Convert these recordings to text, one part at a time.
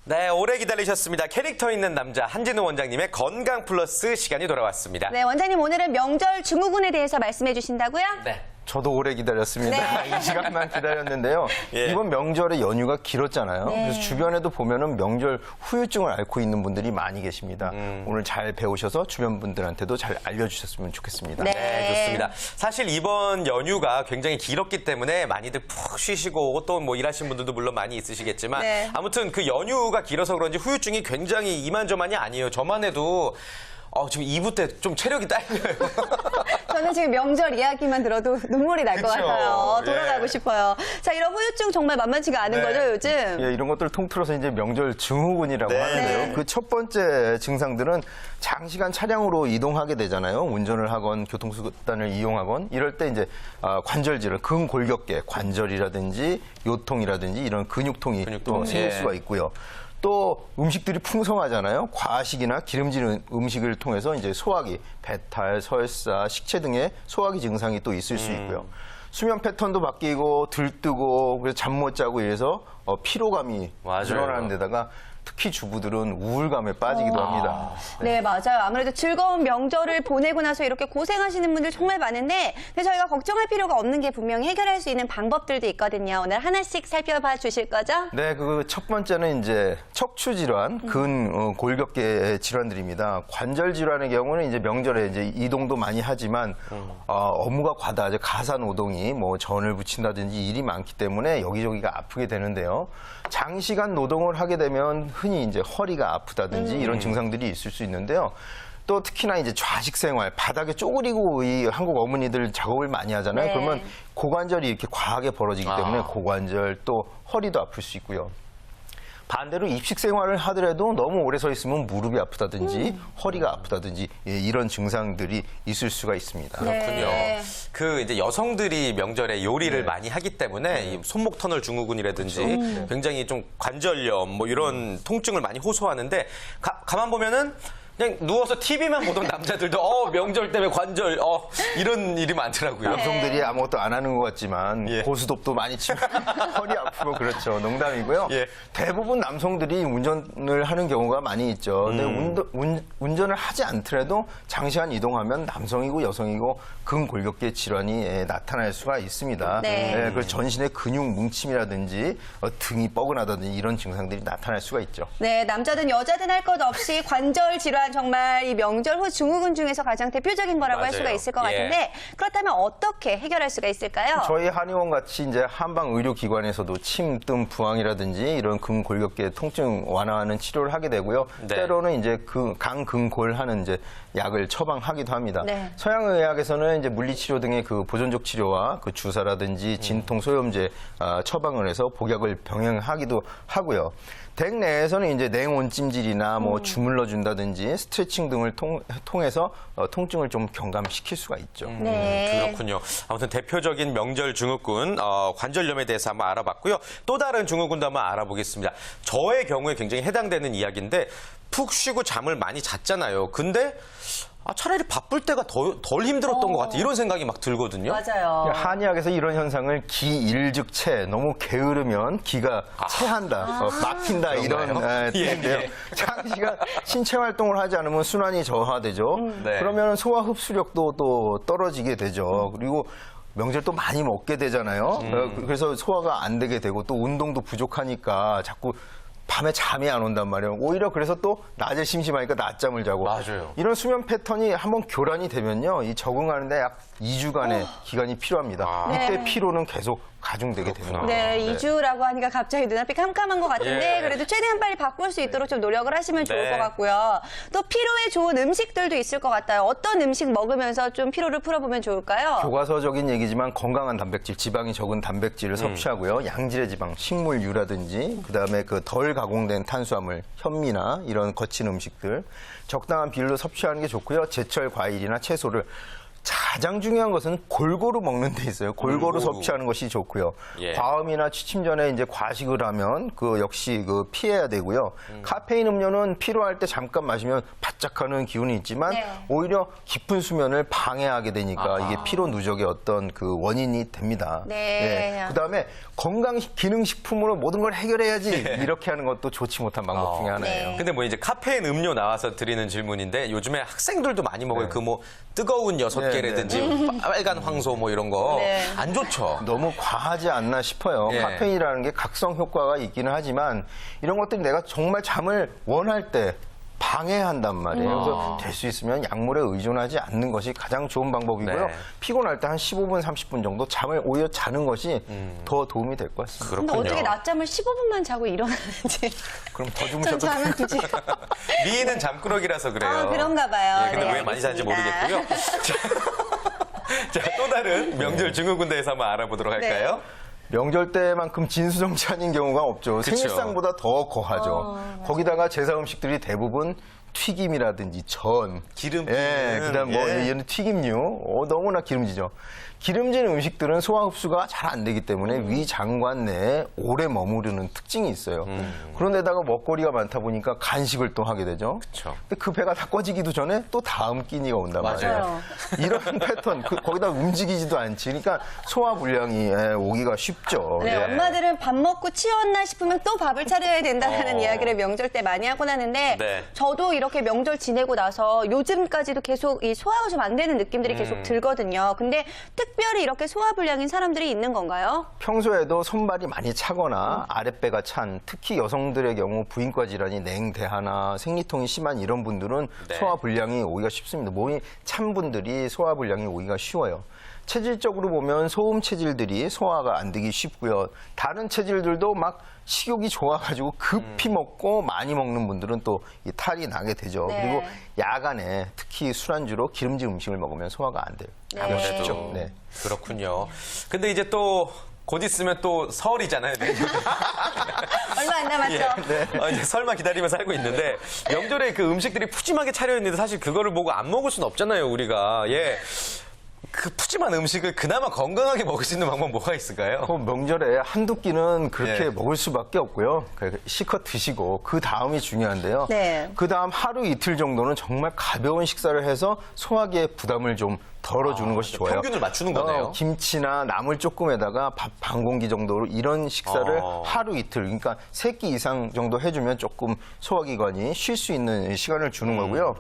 네, 오래 기다리셨습니다. 캐릭터 있는 남자 한진우 원장님의 건강 플러스 시간이 돌아왔습니다. 네, 원장님 오늘은 명절 증후군에 대해서 말씀해 주신다고요? 네. 저도 오래 기다렸습니다. 네. 이 시간만 기다렸는데요. 예. 이번 명절에 연휴가 길었잖아요. 네. 그래서 주변에도 보면은 명절 후유증을 앓고 있는 분들이 많이 계십니다. 오늘 잘 배우셔서 주변 분들한테도 잘 알려주셨으면 좋겠습니다. 네. 네, 좋습니다. 사실 이번 연휴가 굉장히 길었기 때문에 많이들 푹 쉬시고 또 뭐 일하시는 분들도 물론 많이 있으시겠지만 네. 아무튼 그 연휴가 길어서 그런지 후유증이 굉장히 이만저만이 아니에요. 저만 해도 지금 2부 때 좀 체력이 딸려요. 저는 지금 명절 이야기만 들어도 눈물이 날 것 그쵸. 같아요. 돌아가고 예. 싶어요. 자, 이런 후유증 정말 만만치가 않은 네. 거죠, 요즘? 예, 이런 것들을 통틀어서 이제 명절 증후군이라고 네. 하는데요. 네. 그 첫 번째 증상들은 장시간 차량으로 이동하게 되잖아요. 운전을 하건 교통수단을 이용하건 이럴 때 이제 관절 질환, 근골격계, 관절이라든지 요통이라든지 이런 근육통이 또 생길 예. 수가 있고요. 또 음식들이 풍성하잖아요. 과식이나 기름진 음식을 통해서 이제 소화기, 배탈, 설사, 식체 등의 소화기 증상이 또 있을 수 있고요. 수면 패턴도 바뀌고 들뜨고 그래서 잠 못 자고 이래서 피로감이 맞아요. 늘어나는 데다가 특히 주부들은 우울감에 빠지기도 합니다. 네, 맞아요. 아무래도 즐거운 명절을 보내고 나서 이렇게 고생하시는 분들 정말 많은데, 근데 저희가 걱정할 필요가 없는 게 분명히 해결할 수 있는 방법들도 있거든요. 오늘 하나씩 살펴봐 주실 거죠? 네, 그 첫 번째는 이제 척추 질환, 골격계 질환들입니다. 관절 질환의 경우는 이제 명절에 이제 이동도 많이 하지만 업무가 과다하죠. 가사 노동이 뭐 전을 붙인다든지 일이 많기 때문에 여기저기가 아프게 되는데요. 장시간 노동을 하게 되면 흔히 이제 허리가 아프다든지 이런 증상들이 있을 수 있는데요. 또 특히나 이제 좌식 생활, 바닥에 쪼그리고 이 한국 어머니들 작업을 많이 하잖아요. 네. 그러면 고관절이 이렇게 과하게 벌어지기 때문에 고관절 또 허리도 아플 수 있고요. 반대로 입식 생활을 하더라도 너무 오래 서 있으면 무릎이 아프다든지 허리가 아프다든지 이런 증상들이 있을 수가 있습니다. 그렇군요. 네. 그 이제 여성들이 명절에 요리를 많이 하기 때문에 이 손목 터널 증후군이라든지 굉장히 좀 관절염 뭐 이런 통증을 많이 호소하는데 가만 보면은 그냥 누워서 TV만 보던 남자들도 명절 때문에 관절 이런 일이 많더라고요. 남성들이 아무것도 안 하는 것 같지만 예. 고스톱도 많이 치고 허리 아프고 그렇죠. 농담이고요. 예. 대부분 남성들이 운전을 하는 경우가 많이 있죠. 근데 운전을 하지 않더라도 장시간 이동하면 남성이고 여성이고 근골격계 질환이 나타날 수가 있습니다. 네. 그래서 전신의 근육 뭉침이라든지 등이 뻐근하다든지 이런 증상들이 나타날 수가 있죠. 네, 남자든 여자든 할 것 없이 관절 질환 정말 이 명절 후 증후군 중에서 가장 대표적인 거라고 할 맞아요. 수가 있을 것 예. 같은데, 그렇다면 어떻게 해결할 수가 있을까요? 저희 한의원 같이 이제 한방 의료기관에서도 침, 뜸, 부항이라든지 이런 근골격계 통증 완화하는 치료를 하게 되고요. 네. 때로는 이제 그 강근골하는 이제 약을 처방하기도 합니다. 네. 서양의학에서는 이제 물리치료 등의 그 보존적 치료와 그 주사라든지 진통 소염제 처방을 해서 복약을 병행하기도 하고요. 댁 내에서는 이제 냉온찜질이나 뭐 주물러 준다든지 스트레칭 등을 통해서 통증을 좀 경감시킬 수가 있죠. 네. 그렇군요. 아무튼 대표적인 명절 증후군 관절염에 대해서 한번 알아봤고요. 또 다른 증후군도 한번 알아보겠습니다. 저의 경우에 굉장히 해당되는 이야기인데 푹 쉬고 잠을 많이 잤잖아요. 근데 차라리 바쁠 때가 덜 힘들었던 것 같아. 이런 생각이 막 들거든요. 맞아요. 한의학에서 이런 현상을 기일즉체, 너무 게으르면 기가 체한다, 막힌다 이런 뜻인데요. 예. 장시간 신체 활동을 하지 않으면 순환이 저하되죠. 네. 그러면 소화 흡수력도 또 떨어지게 되죠. 그리고 명절 또 많이 먹게 되잖아요. 그래서 소화가 안 되게 되고 또 운동도 부족하니까 자꾸 밤에 잠이 안 온단 말이에요. 오히려 그래서 또 낮에 심심하니까 낮잠을 자고. 맞아요. 이런 수면 패턴이 한번 교란이 되면요. 이 적응하는데 약 2주간의 기간이 필요합니다. 네. 이때 피로는 계속 가중되게 됩니다. 네, 2주라고 하니까 갑자기 눈앞이 깜깜한 것 같은데, 예. 그래도 최대한 빨리 바꿀 수 있도록 좀 노력을 하시면 좋을 네. 것 같고요. 또 피로에 좋은 음식들도 있을 것 같아요. 어떤 음식 먹으면서 좀 피로를 풀어보면 좋을까요? 교과서적인 얘기지만 건강한 단백질, 지방이 적은 단백질을 섭취하고요. 양질의 지방, 식물유라든지 그다음에 그 덜 가공된 탄수화물, 현미나 이런 거친 음식들 적당한 비율로 섭취하는 게 좋고요. 제철 과일이나 채소를 잘 가장 중요한 것은 골고루 먹는 데 있어요. 골고루 섭취하는 것이 좋고요. 예. 과음이나 취침 전에 이제 과식을 하면 그 역시 그 피해야 되고요. 카페인 음료는 피로할 때 잠깐 마시면 바짝하는 기운이 있지만 네. 오히려 깊은 수면을 방해하게 되니까 아하. 이게 피로 누적의 어떤 그 원인이 됩니다. 네. 그다음에 건강 기능 식품으로 모든 걸 해결해야지 이렇게 하는 것도 좋지 못한 방법 중에 하나예요. 네. 근데 뭐 이제 카페인 음료 나와서 드리는 질문인데 요즘에 학생들도 많이 먹어요. 네. 그 뭐 뜨거운 6개라든지 빨간 황소 뭐 이런 거 안 네. 좋죠. 너무 과하지 않나 싶어요. 예. 카페인이라는 게 각성 효과가 있기는 하지만 이런 것들이 내가 정말 잠을 원할 때 방해한단 말이에요. 그래서 될 수 있으면 약물에 의존하지 않는 것이 가장 좋은 방법이고요. 네. 피곤할 때 한 15분, 30분 정도 잠을 오히려 자는 것이 더 도움이 될 것 같습니다. 근데 그렇군요. 어떻게 낮잠을 15분만 자고 일어나는지. 그럼 더 전 주무셔도 잠을 굳이. 미인은 잠꾸러기라서 그래요. 아, 그런가 봐요. 예, 근데 네, 왜 많이 자는지 알겠습니다. 모르겠고요. 자, 또 다른 명절 증후군 대해서 한번 알아보도록 할까요? 명절 때만큼 진수성찬인 경우가 없죠. 그쵸. 생일상보다 더 거하죠. 거기다가 제사 음식들이 대부분 튀김이라든지 전, 기름진. 그다음 뭐 예. 이런 튀김류, 너무나 기름지죠. 기름진 음식들은 소화 흡수가 잘 안 되기 때문에 위 장관 내에 오래 머무르는 특징이 있어요. 그런데다가 먹거리가 많다 보니까 간식을 또 하게 되죠. 그쵸. 근데 그 배가 다 꺼지기도 전에 또 다음 끼니가 온단 맞아요. 말이에요. 이런 패턴, 거기다 움직이지도 않지. 그러니까 소화 불량이 오기가 쉽죠. 네, 예. 엄마들은 밥 먹고 치웠나 싶으면 또 밥을 차려야 된다는 어. 이야기를 명절 때 많이 하곤 하는데 네. 저도 이렇게 명절 지내고 나서 요즘까지도 계속 이 소화가 좀 안 되는 느낌들이 계속 들거든요. 근데 특별히 이렇게 소화불량인 사람들이 있는 건가요? 평소에도 손발이 많이 차거나 아랫배가 찬, 특히 여성들의 경우 부인과 질환이 냉대하나 생리통이 심한 이런 분들은 네. 소화불량이 오기가 쉽습니다. 몸이 찬 분들이 소화불량이 오기가 쉬워요. 체질적으로 보면 소음 체질들이 소화가 안 되기 쉽고요. 다른 체질들도 막 식욕이 좋아가지고 급히 먹고 많이 먹는 분들은 또 이 탈이 나게 되죠. 네. 그리고 야간에 특히 술안주로 기름진 음식을 먹으면 소화가 안 돼요. 네. 가기 아무래도 쉽죠. 네. 그렇군요. 근데 이제 또 곧 있으면 또 설이잖아요. 얼마 안 남았죠? 이제 설만 기다리면서 살고 있는데 명절에 그 음식들이 푸짐하게 차려 있는데 사실 그거를 보고 안 먹을 수는 없잖아요, 우리가. 예. 그 푸짐한 음식을 그나마 건강하게 먹을 수 있는 방법 뭐가 있을까요? 그 명절에 한두 끼는 그렇게 예. 먹을 수밖에 없고요. 실컷 드시고 그 다음이 중요한데요. 네. 그 다음 하루 이틀 정도는 정말 가벼운 식사를 해서 소화기에 부담을 좀 덜어주는 것이 좋아요. 평균을 맞추는 거네요. 김치나 나물 조금에다가 밥 반 공기 정도로 이런 식사를 하루 이틀, 그러니까 3끼 이상 정도 해주면 조금 소화기관이 쉴 수 있는 시간을 주는 거고요.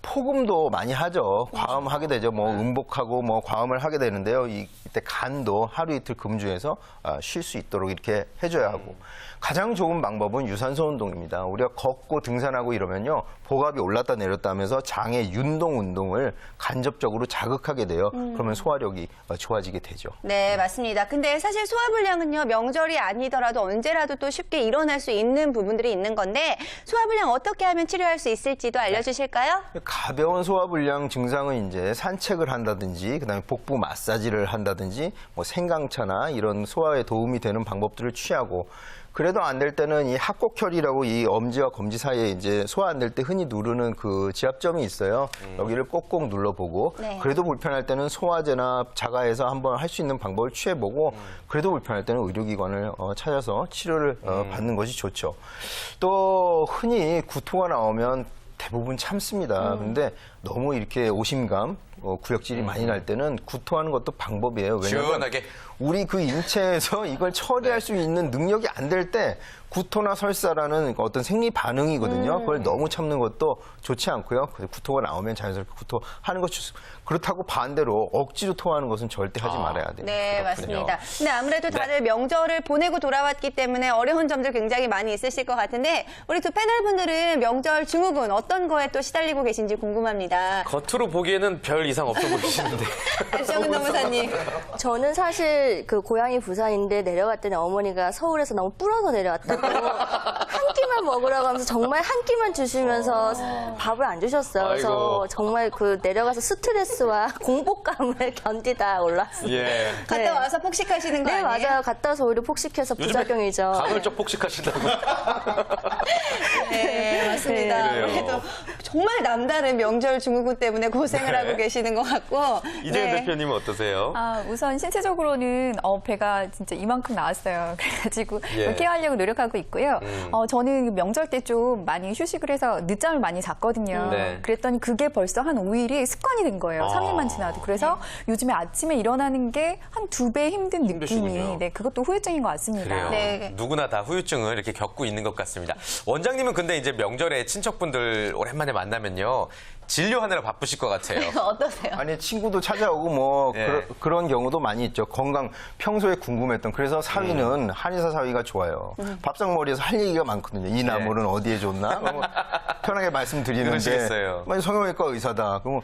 폭음도 많이 하죠. 과음하게 되죠. 뭐 음복하고 뭐 과음을 하게 되는데요. 이때 간도 하루 이틀 금주해서 쉴 수 있도록 이렇게 해줘야 하고 가장 좋은 방법은 유산소 운동입니다. 우리가 걷고 등산하고 이러면요 복압이 올랐다 내렸다 하면서 장의 윤동 운동을 간접적으로 자극하게 돼요. 그러면 소화력이 좋아지게 되죠. 네, 맞습니다. 근데 사실 소화불량은요, 명절이 아니더라도 언제라도 또 쉽게 일어날 수 있는 부분들이 있는 건데, 소화불량 어떻게 하면 치료할 수 있을지도 알려주실까요? 가벼운 소화불량 증상은 이제 산책을 한다든지, 그다음에 복부 마사지를 한다든지, 뭐 생강차나 이런 소화에 도움이 되는 방법들을 취하고, 그래도 안 될 때는 이 합곡혈이라고 이 엄지와 검지 사이에 이제 소화 안 될 때 흔히 누르는 그 지압점이 있어요. 여기를 꼭꼭 눌러보고, 네. 그래도 불편할 때는 소화제나 자가에서 한번 할 수 있는 방법을 취해보고, 그래도 불편할 때는 의료기관을 찾아서 치료를 받는 것이 좋죠. 또 흔히 구토가 나오면 대부분 참습니다. 근데 너무 이렇게 오심감, 구역질이 많이 날 때는 구토하는 것도 방법이에요. 왜냐하면 시원하게. 우리 그 인체에서 이걸 처리할 수 있는 능력이 안 될 때 구토나 설사라는 어떤 생리 반응이거든요. 그걸 너무 참는 것도 좋지 않고요. 구토가 나오면 자연스럽게 구토하는 것이 좋습니다. 그렇다고 반대로 억지로 토하는 것은 절대 하지 말아야 돼요. 네, 그렇군요. 맞습니다. 근데 아무래도 다들 명절을 보내고 돌아왔기 때문에 어려운 점들 굉장히 많이 있으실 것 같은데, 우리 두 패널 분들은 명절 증후군 어떤 거에 또 시달리고 계신지 궁금합니다. 겉으로 보기에는 별 이상 없어 보이시는데. 안정은 노무사님. 저는 사실 그 고향이 부산인데 내려갔더니 어머니가 서울에서 너무 불어서 내려왔다고 한 끼만 먹으라고 하면서 정말 한 끼만 주시면서 밥을 안 주셨어요. 그래서 아이고. 정말 그 내려가서 스트레스와 공복감을 견디다 올라왔어요. 예. 갔다 와서 폭식하시는 거 네, 아니에요? 맞아요. 갔다 와서 오히려 폭식해서 요즘에 부작용이죠. 간헐적 폭식하신다고. 네, 맞습니다. 그래요. 그래도 정말 남다른 명절 증후군 때문에 고생을 네. 하고 계시는 것 같고. 이재현 네. 대표님은 어떠세요? 우선 신체적으로는 배가 진짜 이만큼 나왔어요. 그래가지고 예. 케어하려고 노력하고 있고요. 저는 명절 때 좀 많이 휴식을 해서 늦잠을 많이 잤거든요. 네. 그랬더니 그게 벌써 한 5일이 습관이 된 거예요. 3일만 지나도. 그래서 요즘에 아침에 일어나는 게 한 2배 힘든 힘드시군요. 느낌이 네, 그것도 후유증인 것 같습니다. 그래요. 네. 누구나 다 후유증을 이렇게 겪고 있는 것 같습니다. 원장님은 근데 이제 명절에 친척분들 오랜만에 만나면요. 진료하느라 바쁘실 것 같아요. 어떠세요? 아니 친구도 찾아오고 뭐 예. 그런 경우도 많이 있죠. 건강 평소에 궁금했던. 그래서 사위는 한의사 사위가 좋아요. 밥상머리에서 할 얘기가 많거든요. 이 나물은 어디에 좋나? 그러면 편하게 말씀드리는데 그러시겠어요. 만약 성형외과 의사다. 그러면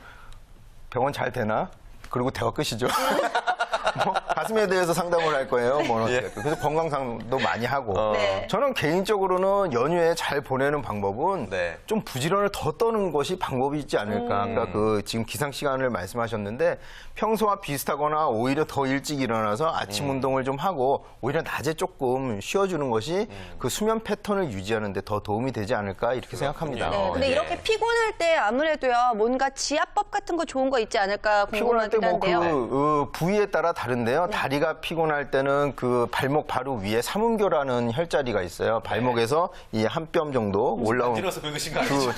병원 잘 되나? 그리고 대화 끝이죠. 뭐 가슴에 대해서 상담을 할 거예요. 뭐 예. 그래서 건강상도 많이 하고. 네. 저는 개인적으로는 연휴에 잘 보내는 방법은 네. 좀 부지런을 더 떠는 것이 방법이 있지 않을까. 아까 그 지금 기상 시간을 말씀하셨는데 평소와 비슷하거나 오히려 더 일찍 일어나서 아침 운동을 좀 하고 오히려 낮에 조금 쉬어주는 것이 그 수면 패턴을 유지하는 데 더 도움이 되지 않을까 이렇게 생각합니다. 네, 근데 예. 이렇게 피곤할 때 아무래도요, 뭔가 지압법 같은 거 좋은 거 있지 않을까 피곤할 때 궁금하긴 뭐 한데요. 그 부위에 따라 다른데요. 다리가 피곤할 때는 그 발목 바로 위에 삼음교라는 혈자리가 있어요. 발목에서 이 한 뼘 정도 올라온 간지러서 긁으신 거 그 아니죠?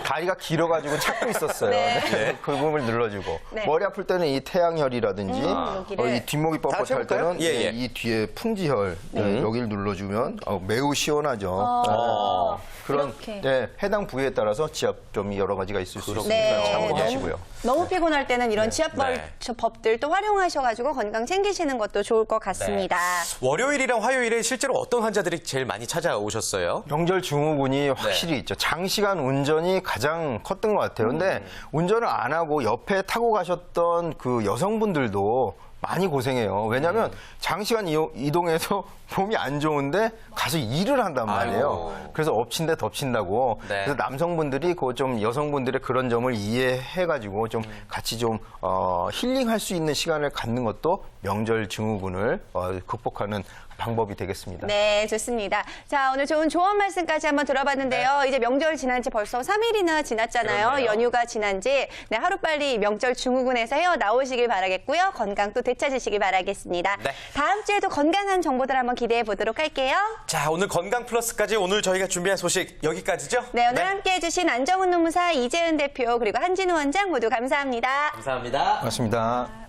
다리가 길어가지고 찾고 있었어요. 네. 네. 그 부분을 눌러주고 네. 머리 아플 때는 이 태양혈이라든지 여기를. 이 뒷목이 다 같이 뻣뻣할 해볼까요? 때는 예, 예. 이 뒤에 풍지혈 여기를 눌러주면 매우 시원하죠. 어. 그런 이렇게. 네, 해당 부위에 따라서 지압점이 여러 가지가 있을 수 있으니까 네. 참고하시고요. 너무 피곤할 때는 이런 지압법 네. 법들 또 활용하셔가지고 건강 챙기시는 것도 좋을 것 같습니다. 월요일이랑 화요일에 실제로 어떤 환자들이 제일 많이 찾아오셨어요? 명절 증후군이 확실히 있죠. 장시간 운전이 가장 컸던 것 같아요. 근데 운전을 안 하고 옆에 타고 가셨던 그 여성분들도 많이 고생해요. 왜냐하면 장시간 이동해서 몸이 안 좋은데 가서 일을 한단 말이에요. 아이고. 그래서 엎친 데 덮친다고. 네. 그래서 남성분들이 그 좀 여성분들의 그런 점을 이해해가지고 좀 같이 좀 힐링할 수 있는 시간을 갖는 것도 명절 증후군을 극복하는 방법이 되겠습니다. 네, 좋습니다. 자, 오늘 좋은 조언 말씀까지 한번 들어봤는데요. 이제 명절 지난 지 벌써 3일이나 지났잖아요. 그러네요. 연휴가 지난 지. 네, 하루빨리 명절 증후군에서 헤어나오시길 바라겠고요. 건강 또 되찾으시길 바라겠습니다. 네. 다음 주에도 건강한 정보들 한번 기대해 보도록 할게요. 자, 오늘 건강 플러스까지 오늘 저희가 준비한 소식 여기까지죠? 네, 오늘 함께 해주신 안정훈 노무사, 이재은 대표, 그리고 한진우 원장 모두 감사합니다. 감사합니다. 고맙습니다.